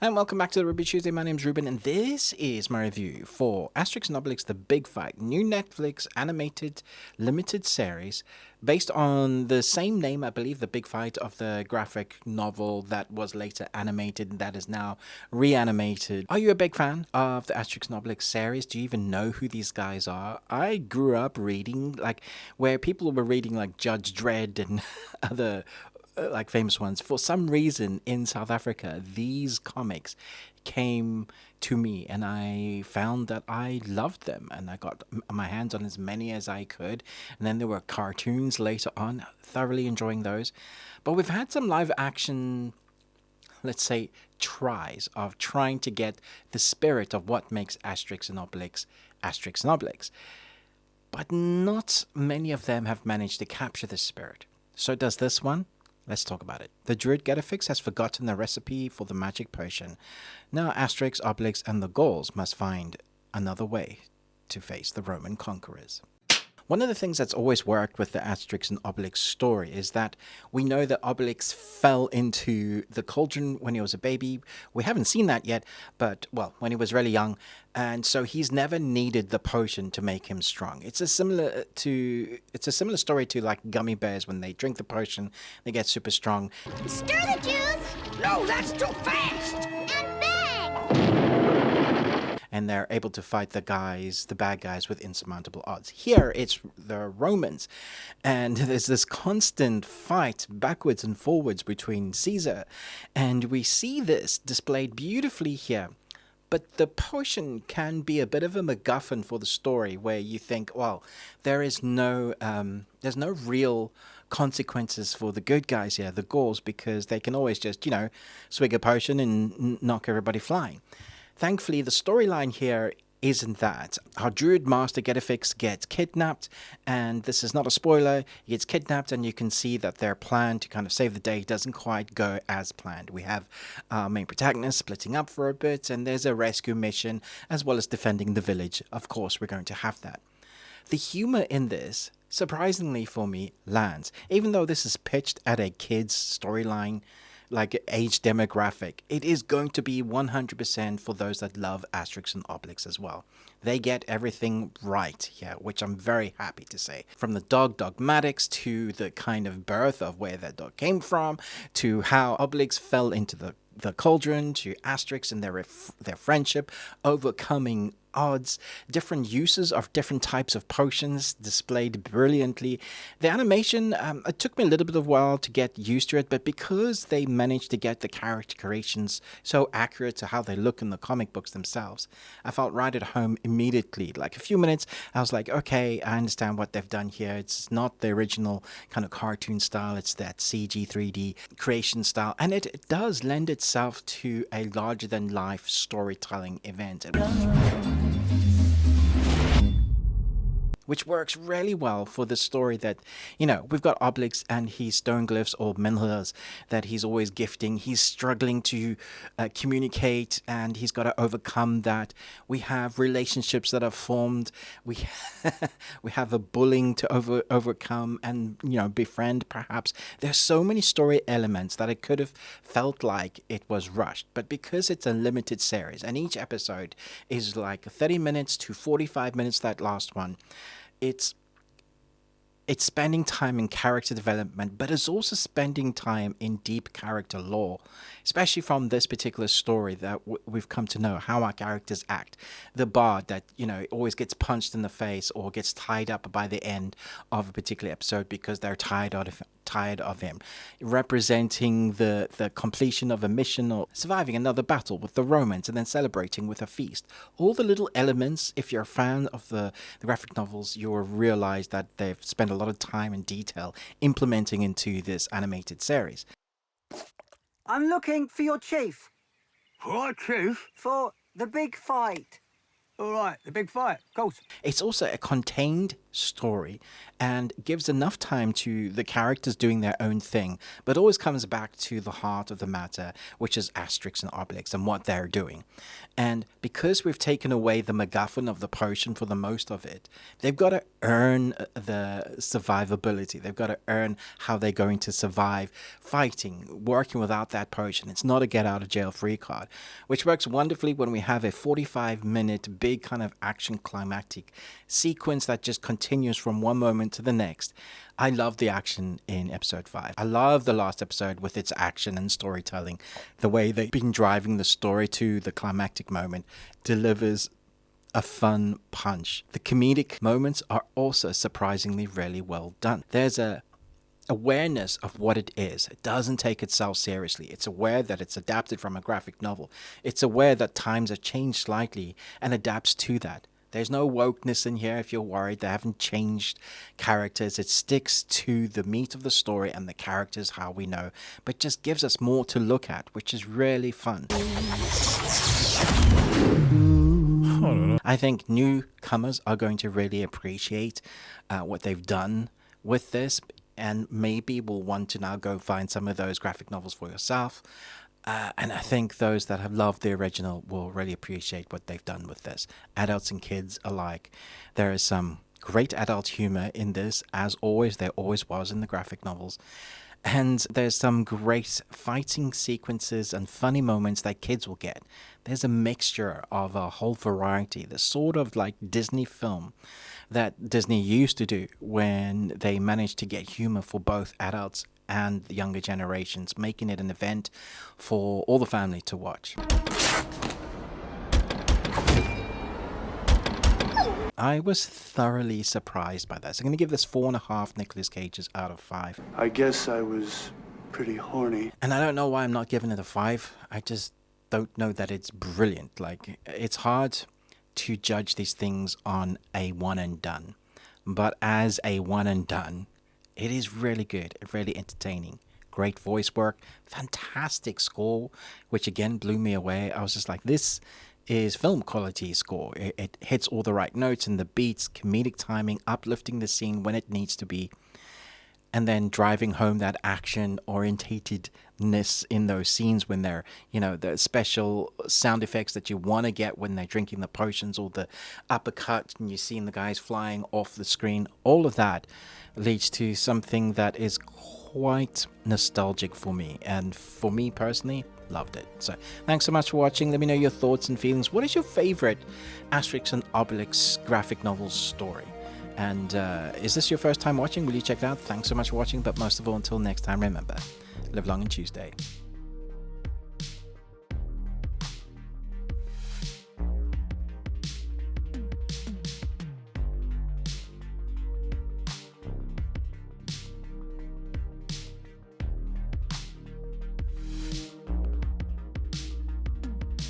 And welcome back to the Ruby Tuesday. My name's Ruben, and this is my review for Asterix and Obelix: The Big Fight, new Netflix animated limited series based on the same name, I believe, The Big Fight of the graphic novel that was later animated and that is now reanimated. Are you a big fan of the Asterix and Obelix series? Do you even know who these guys are? I grew up reading, where people were reading, Judge Dredd and other famous ones. For some reason in South Africa, these comics came to me and I found that I loved them, and I got my hands on as many as I could. And then there were cartoons later on, thoroughly enjoying those. But we've had some live action, let's say, trying to get the spirit of what makes Asterix and Obelix. But not many of them have managed to capture the spirit. So does this one? Let's talk about it. The druid Getafix has forgotten the recipe for the magic potion. Now Asterix, Obelix, and the Gauls must find another way to face the Roman conquerors. One of the things that's always worked with the Asterix and Obelix story is that we know that Obelix fell into the cauldron when he was a baby. We haven't seen that yet, but, well, when he was really young. And so he's never needed the potion to make him strong. It's a similar story to like gummy bears. When they drink the potion, they get super strong. Stir the juice! No, that's too fast! And bang! And they're able to fight the bad guys with insurmountable odds. Here, it's the Romans, and there's this constant fight backwards and forwards between Caesar, and we see this displayed beautifully here. But the potion can be a bit of a MacGuffin for the story, where you think, well, there's no real consequences for the good guys here, the Gauls, because they can always just, swig a potion and knock everybody flying. Thankfully, the storyline here isn't that. Our druid master Getafix gets kidnapped, and this is not a spoiler. He gets kidnapped, and you can see that their plan to kind of save the day doesn't quite go as planned. We have our main protagonist splitting up for a bit, and there's a rescue mission, as well as defending the village. Of course, we're going to have that. The humor in this, surprisingly for me, lands. Even though this is pitched at a kid's storyline, like age demographic, it is going to be 100% for those that love Asterix and Obelix as well. They get everything right here, which I'm very happy to say. From the dogmatics to the kind of birth of where that dog came from, to how Obelix fell into the cauldron, to Asterix and their friendship, overcoming odds, different uses of different types of potions displayed brilliantly. The animation, it took me a little bit of a while to get used to it, but because they managed to get the character creations so accurate to how they look in the comic books themselves, I felt right at home immediately. Like a few minutes, I was like, okay, I understand what they've done here. It's not the original kind of cartoon style, it's that CG 3D creation style, and it does lend itself to a larger-than-life storytelling event, which works really well for the story that, we've got Obelix and his stone glyphs or menhirs that he's always gifting. He's struggling to communicate, and he's got to overcome that. We have relationships that are formed. We have a bullying to overcome and, befriend perhaps. There's so many story elements that it could have felt like it was rushed. But because it's a limited series and each episode is like 30 minutes to 45 minutes, that last one, it's spending time in character development, but it's also spending time in deep character lore, especially from this particular story that we've come to know how our characters act. The bard that, always gets punched in the face or gets tied up by the end of a particular episode because they're tired of him, representing the completion of a mission or surviving another battle with the Romans and then celebrating with a feast. All the little elements, if you're a fan of the graphic novels, you'll realize that they've spent a lot of time and detail implementing into this animated series. I'm looking for your chief. What, Chief? For the big fight. All right, the big fight, of course. It's also a contained story and gives enough time to the characters doing their own thing, but always comes back to the heart of the matter, which is Asterix and Obelix and what they're doing. And because we've taken away the MacGuffin of the potion for the most of it, they've got to earn the survivability. They've got to earn how they're going to survive fighting, working without that potion. It's not a get out of jail free card, which works wonderfully when we have a 45-minute big kind of action climactic sequence that just continues from one moment to the next. I love the action in episode 5. I love the last episode with its action and storytelling. The way they've been driving the story to the climactic moment delivers a fun punch. The comedic moments are also surprisingly really well done. There's a awareness of what it is. It doesn't take itself seriously. It's aware that it's adapted from a graphic novel. It's aware that times have changed slightly and adapts to that. There's no wokeness in here if you're worried. They haven't changed characters. It sticks to the meat of the story and the characters how we know, but just gives us more to look at, which is really fun. I think newcomers are going to really appreciate what they've done with this, and maybe will want to now go find some of those graphic novels for yourself. And I think those that have loved the original will really appreciate what they've done with this. Adults and kids alike. There is some great adult humor in this, as always. There always was in the graphic novels. And there's some great fighting sequences and funny moments that kids will get. There's a mixture of a whole variety. The sort of like Disney film that Disney used to do when they managed to get humor for both adults and the younger generations, making it an event for all the family to watch. I was thoroughly surprised by this. I'm going to give this 4.5 Nicolas Cages out of 5. I guess I was pretty horny. And I don't know why I'm not giving it a 5. I just don't know that it's brilliant. Like, it's hard to judge these things on a one and done. But as a one and done, it is really good, really entertaining. Great voice work, fantastic score, which again blew me away. I was just like, this is film quality score. It hits all the right notes and the beats, comedic timing, uplifting the scene when it needs to be, and then driving home that action orientatedness in those scenes when they're, the special sound effects that you want to get when they're drinking the potions, or the uppercut and you're seeing the guys flying off the screen. All of that leads to something that is quite nostalgic for me, and for me personally, loved it. So thanks so much for watching. Let me know your thoughts and feelings. What is your favorite Asterix and Obelix graphic novel story? And is this your first time watching? Will you check it out? Thanks so much for watching, but most of all, until next time, remember, live long and Tuesday.